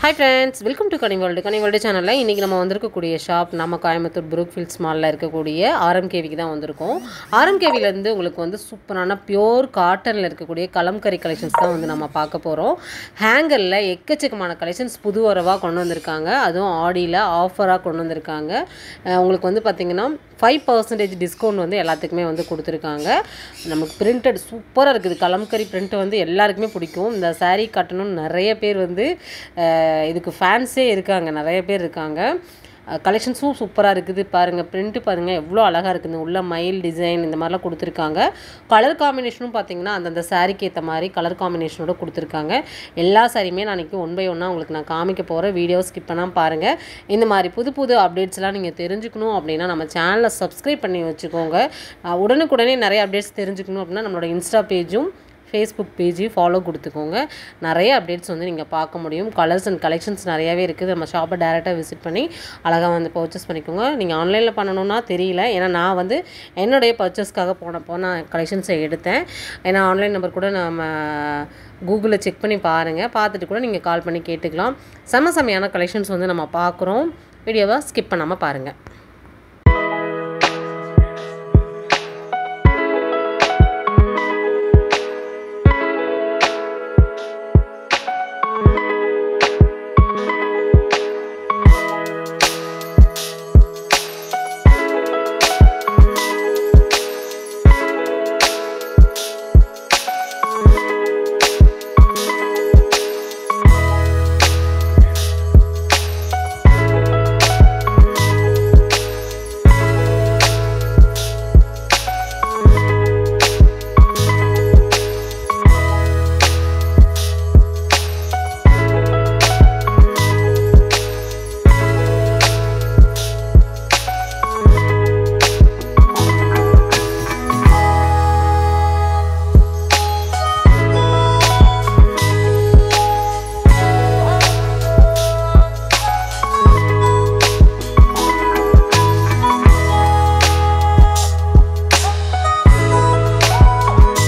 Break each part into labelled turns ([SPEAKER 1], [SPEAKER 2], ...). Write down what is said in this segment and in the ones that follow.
[SPEAKER 1] Hi friends, welcome to Kani World channel. இன்னைக்கு நம்ம வந்திருக்கக்கூடிய ஷாப் நம்ம கோயம்புத்தூர் புரூக்ஃபீல்ட்ஸ் மால்ல இருக்கக்கூடிய ஆர்எம்கேவிக்கு தான் வந்திருக்கோம். ஆர்எம்கேவில இருந்து உங்களுக்கு வந்து சூப்பரான பியூர் காட்டன்ல இருக்கக்கூடிய கலம்கரி கலெக்ஷன்ஸ் தான் வந்து நம்ம பார்க்க போறோம். ஹேங்கர்ல எக்கச்சக்கமான கலெக்ஷன்ஸ் புது வரவா கொண்டு வந்திருக்காங்க. அதுவும் ஆடியில ஆஃபரா கொண்டு வந்திருக்காங்க. உங்களுக்கு வந்து பாத்தீங்கன்னா 5% டிஸ்கவுண்ட் வந்து எல்லாத்துக்குமே வந்து கொடுத்துருக்காங்க. நமக்கு பிரிண்டட் சூப்பராக இருக்குது. கலம்கரி பிரிண்ட் வந்து எல்லாருக்குமே பிடிக்கும். இந்த saree கட்டணும்னு நிறைய பேர் வந்து இதுக்கு ஃபேன்ஸே இருக்காங்க, நிறைய பேர் இருக்காங்க. கலெக்ஷன்ஸும் சூப்பராக இருக்குது. பாருங்கள், பிரிண்ட்டு பாருங்கள் எவ்வளோ அழகாக இருக்குது. உள்ள மயில் டிசைன் இந்த மாதிரிலாம் கொடுத்துருக்காங்க. கலர் காம்பினேஷனும் பார்த்தீங்கன்னா அந்தந்த சாரிக்கு ஏற்ற மாதிரி கலர் காம்பினேஷனோட கொடுத்துருக்காங்க. எல்லா சாரியுமே நான் இன்றைக்கி 1 by 1 உங்களுக்கு நான் காமிக்க போகிறேன். வீடியோ ஸ்கிப் பண்ணாமல் பாருங்கள். இந்த மாதிரி புது புது அப்டேட்ஸ்லாம் நீங்கள் தெரிஞ்சுக்கணும் அப்படின்னா நம்ம சேனலை சப்ஸ்கிரைப் பண்ணி வச்சுக்கோங்க. உடனுக்குடனே நிறைய அப்டேட்ஸ் தெரிஞ்சுக்கணும் அப்படின்னா நம்மளோட இன்ஸ்டா பேஜும் ஃபேஸ்புக் பேஜையும் ஃபாலோ கொடுத்துக்கோங்க. நிறைய அப்டேட்ஸ் வந்து நீங்கள் பார்க்க முடியும். கலர்ஸ் அண்ட் கலெக்ஷன்ஸ் நிறையாவே இருக்குது. நம்ம ஷாப்பை டேரெக்டாக விசிட் பண்ணி அழகாக வந்து பர்ச்சேஸ் பண்ணிக்கோங்க. நீங்கள் ஆன்லைனில் பண்ணணுன்னா தெரியல, ஏன்னா நான் வந்து என்னுடைய பர்ச்சேஸ்க்காக போனப்போ நான் கலெக்ஷன்ஸை எடுத்தேன். ஏன்னா ஆன்லைன் நம்பர் கூட நம்ம கூகுளில் செக் பண்ணி பாருங்கள். பார்த்துட்டு கூட நீங்கள் கால் பண்ணி கேட்டுக்கலாம். செமையான கலெக்ஷன்ஸ் வந்து நம்ம பார்க்குறோம். வீடியோவை ஸ்கிப் பண்ணாமல் பாருங்கள்.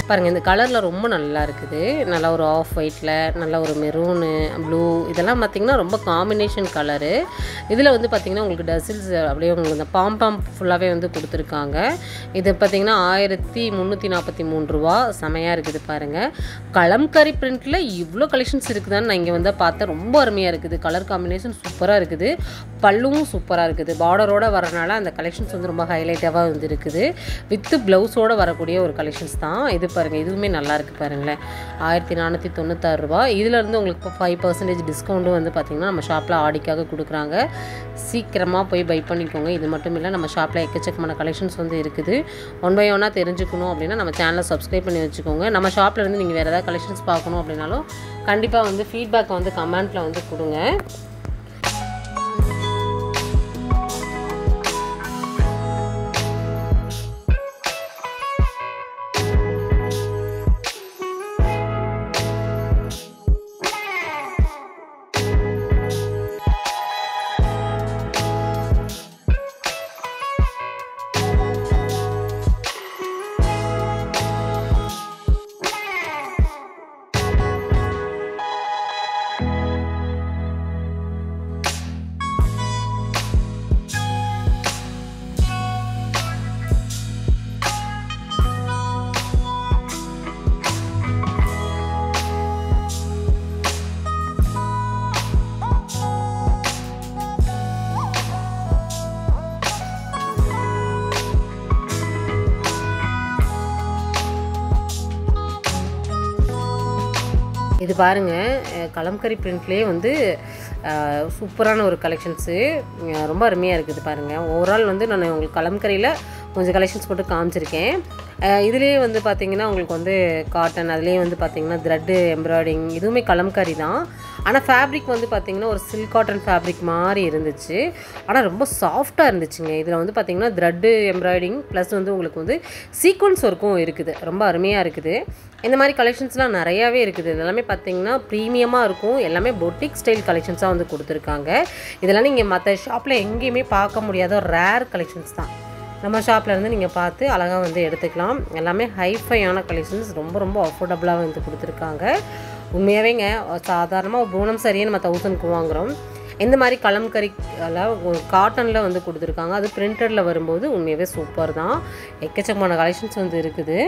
[SPEAKER 1] பாருங்கள், இந்த கலரில் ரொம்ப நல்லா இருக்குது. நல்லா ஒரு ஆஃப் ஒயிட்டில், நல்ல ஒரு மெரூனு, ப்ளூ, இதெல்லாம் பார்த்திங்கன்னா ரொம்ப காம்பினேஷன் கலரு. இதில் வந்து பார்த்திங்கன்னா உங்களுக்கு டசில்ஸ் அப்படியே உங்களுக்கு இந்த பாம் ஃபுல்லாகவே வந்து கொடுத்துருக்காங்க. இது பார்த்திங்கன்னா 1343 ரூபா. செமையாக இருக்குது பாருங்கள். கலம்கரி பிரிண்ட்டில் இவ்வளோ கலெக்ஷன்ஸ் இருக்குதான்னு நான் இங்கே வந்து பார்த்தேன். ரொம்ப அருமையாக இருக்குது. கலர் காம்பினேஷன் சூப்பராக இருக்குது. பல்லுவும் சூப்பராக இருக்குது. பார்டரோடு வரனால அந்த கலெக்ஷன்ஸ் வந்து ரொம்ப ஹைலைட்டாக வந்து இருக்குது. வித்து ப்ளவுஸோடு வரக்கூடிய ஒரு கலெக்ஷன்ஸ் தான் இது. பாருங்கள், இதுவுமே நல்லா இருக்குது பாருங்களேன். 1496 ரூபா. இதிலேருந்து உங்களுக்கு 5% டிஸ்கவுண்ட்டும் வந்து பார்த்திங்கன்னா நம்ம ஷாப்பில் ஆடிக்காக கொடுக்குறாங்க. சீக்கிரமாக போய் பை பண்ணிக்கோங்க. இது மட்டும் இல்லை, நம்ம ஷாப்பில் எக்கச்சக்கமான கலெக்ஷன்ஸ் வந்து இருக்குது. 1 by 1 தெரிஞ்சுக்கணும் அப்படின்னா நம்ம சேனலை சப்ஸ்கிரைப் பண்ணி வச்சுக்கோங்க. நம்ம ஷாப்பில் இருந்து நீங்கள் வேறு ஏதாவது கலெக்ஷன்ஸ் பார்க்கணும் அப்படின்னாலும் கண்டிப்பாக வந்து ஃபீட்பேக் வந்து கமெண்ட்டில் வந்து கொடுங்க. இது பாருங்கள், கலம்கரி பிரிண்ட்லேயே வந்து சூப்பரான ஒரு கலெக்ஷன்ஸு ரொம்ப அருமையாக இருக்குது பாருங்கள். ஓவரால் வந்து நான் உங்களுக்கு கலம்கரியில் கொஞ்சம் கலெக்ஷன்ஸ் போட்டு காமிச்சிருக்கேன். இதுலேயே வந்து பார்த்திங்கன்னா உங்களுக்கு வந்து காட்டன், அதுலேயே வந்து பார்த்திங்கன்னா த்ரெட்டு எம்ப்ராய்டிங், இதுவுமே கலம்கரி தான். ஆனால் ஃபேப்ரிக் வந்து பார்த்திங்கன்னா ஒரு சில்க் காட்டன் ஃபேப்ரிக் மாதிரி இருந்துச்சு. ஆனால் ரொம்ப சாஃப்டாக இருந்துச்சுங்க. இதில் வந்து பார்த்திங்கன்னா த்ரெட்டு எம்ப்ராய்டிங் ப்ளஸ் வந்து உங்களுக்கு வந்து சீக்வன்ஸ் ஒர்க்கும் இருக்குது. ரொம்ப அருமையாக இருக்குது. இந்த மாதிரி கலெக்ஷன்ஸ்லாம் நிறையாவே இருக்குது. இதெல்லாமே பார்த்திங்கன்னா ப்ரீமியமாக இருக்கும். எல்லாமே பொட்டிக் ஸ்டைல் கலெக்ஷன்ஸாக வந்து கொடுத்துருக்காங்க. இதெல்லாம் நீங்கள் மற்ற ஷாப்பில் எங்கேயுமே பார்க்க முடியாத ரேர் கலெக்ஷன்ஸ் தான். நம்ம ஷாப்ல இருந்து நீங்க பார்த்து அழகா வந்து எடுத்துக்கலாம். எல்லாமே ஹைஃபையான கலெக்ஷன்ஸ், ரொம்ப ரொம்ப அஃபோர்டபுளா வந்து கொடுத்திருக்காங்க. உண்மையாகவேங்க சாதாரணமாக பூனம் சரியே நம்ம 1000க்கு வாங்குகிறோம். இந்த மாதிரி கலம்கரியில் காட்டனில் வந்து கொடுத்துருக்காங்க. அது பிரிண்டடில் வரும்போது உண்மையாகவே சூப்பர் தான். எக்கச்சக்கமான கலெக்ஷன்ஸ் வந்து இருக்குது.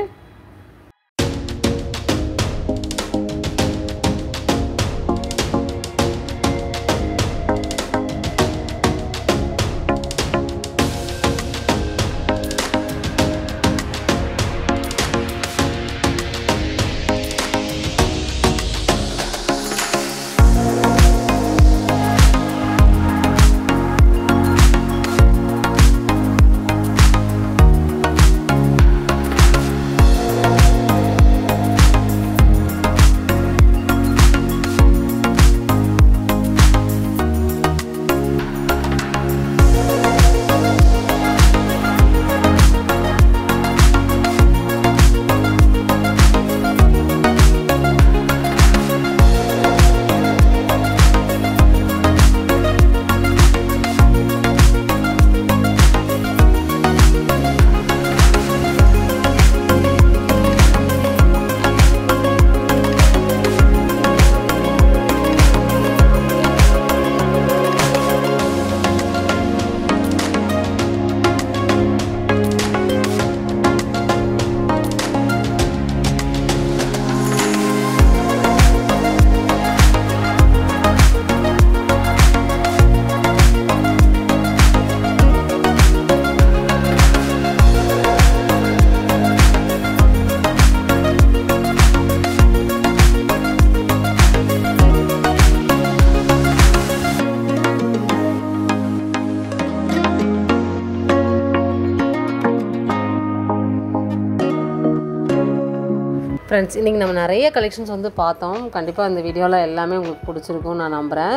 [SPEAKER 1] ஃப்ரெண்ட்ஸ், இன்றைக்கி நம்ம நிறைய கலெக்ஷன்ஸ் வந்து பார்த்தோம். கண்டிப்பாக இந்த வீடியோவில் எல்லாமே உங்களுக்கு பிடிச்சிருக்கும்னு நான் நம்புகிறேன்.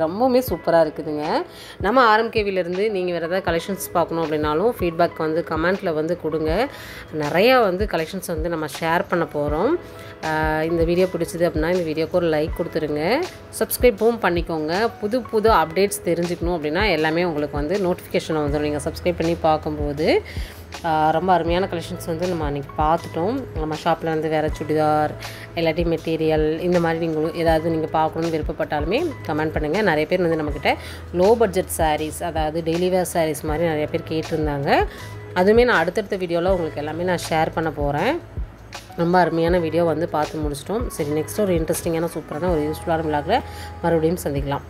[SPEAKER 1] ரொம்பவுமே சூப்பராக இருக்குதுங்க. நம்ம ஆர்எம்கேவிலேருந்து நீங்கள் வேறு ஏதாவது கலெக்ஷன்ஸ் பார்க்கணும் அப்படின்னாலும் ஃபீட்பேக் வந்து கமெண்ட்டில் வந்து கொடுங்க. நிறையா வந்து கலெக்ஷன்ஸ் வந்து நம்ம ஷேர் பண்ண போகிறோம். இந்த வீடியோ பிடிச்சிது அப்படின்னா இந்த வீடியோக்கு ஒரு லைக் கொடுத்துருங்க. சப்ஸ்கிரைப்பும் பண்ணிக்கோங்க. புது புது அப்டேட்ஸ் தெரிஞ்சுக்கணும் அப்படின்னா எல்லாமே உங்களுக்கு வந்து நோட்டிஃபிகேஷன் வந்துடும் நீங்கள் சப்ஸ்கிரைப் பண்ணி பார்க்கும்போது. ரொம்ப அருமையான கலெக்ஷன்ஸ் வந்து நம்ம அன்றைக்கி பார்த்துட்டோம். நம்ம ஷாப்பில் வந்து வேறு சுடிதார் இல்லாட்டி மெட்டீரியல் இந்த மாதிரி நீங்கள் ஏதாவது நீங்கள் பார்க்கணுன்னு விருப்பப்பட்டாலுமே கமெண்ட் பண்ணுங்கள். நிறைய பேர் வந்து நம்மக்கிட்ட லோ பட்ஜெட் சாரீஸ், அதாவது டெய்லி வேர் சாரீஸ் மாதிரி நிறைய பேர் கேட்டிருந்தாங்க. அதுவுமே நான் அடுத்தடுத்த வீடியோவில் உங்களுக்கு எல்லாமே நான் ஷேர் பண்ண போகிறேன். ரொம்ப அருமையான வீடியோ வந்து பார்த்து முடிச்சிட்டோம். சரி, நெக்ஸ்ட் ஒரு இன்ட்ரெஸ்டிங்கான சூப்பரான ஒரு யூஸ்ஃபுல்லான விளாகில் மறுபடியும் சந்திக்கலாம்.